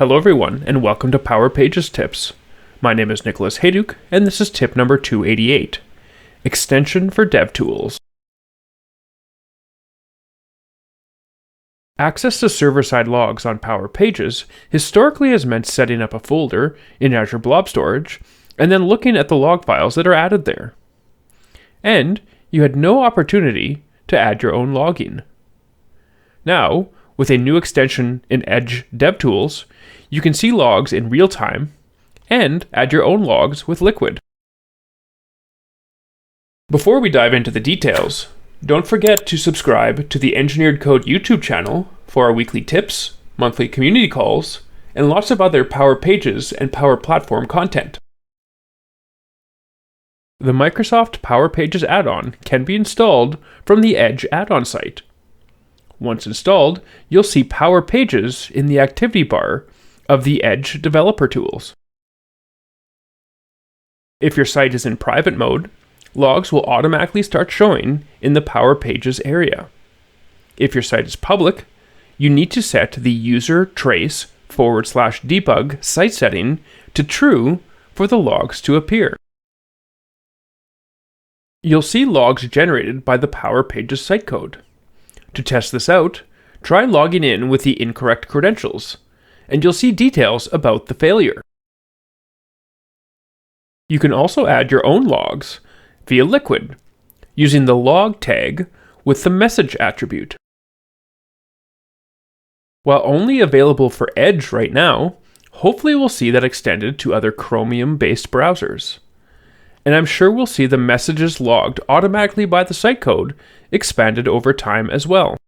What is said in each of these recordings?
Hello everyone, and welcome to Power Pages Tips. My name is Nicholas Hayduk, and this is tip number 288, Extension for DevTools. Access to server-side logs on Power Pages historically has meant setting up a folder in Azure Blob Storage, and then looking at the log files that are added there. And you had no opportunity to add your own logging. Now, with a new extension in Edge DevTools, you can see logs in real time and add your own logs with Liquid. Before we dive into the details, don't forget to subscribe to the Engineered Code YouTube channel for our weekly tips, monthly community calls, and lots of other Power Pages and Power Platform content. The Microsoft Power Pages add-on can be installed from the Edge add-on site. Once installed, you'll see Power Pages in the activity bar of the Edge developer tools. If your site is in private mode, logs will automatically start showing in the Power Pages area. If your site is public, you need to set the user trace /debug site setting to true for the logs to appear. You'll see logs generated by the Power Pages site code. To test this out, try logging in with the incorrect credentials, and you'll see details about the failure. You can also add your own logs via Liquid, using the log tag with the message attribute. While only available for Edge right now, hopefully we'll see that extended to other Chromium-based browsers. And I'm sure we'll see the messages logged automatically by the site code expanded over time as well.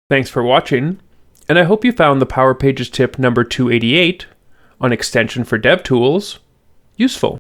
Thanks for watching, and I hope you found the Power Pages tip number 288 on Extension for DevTools useful.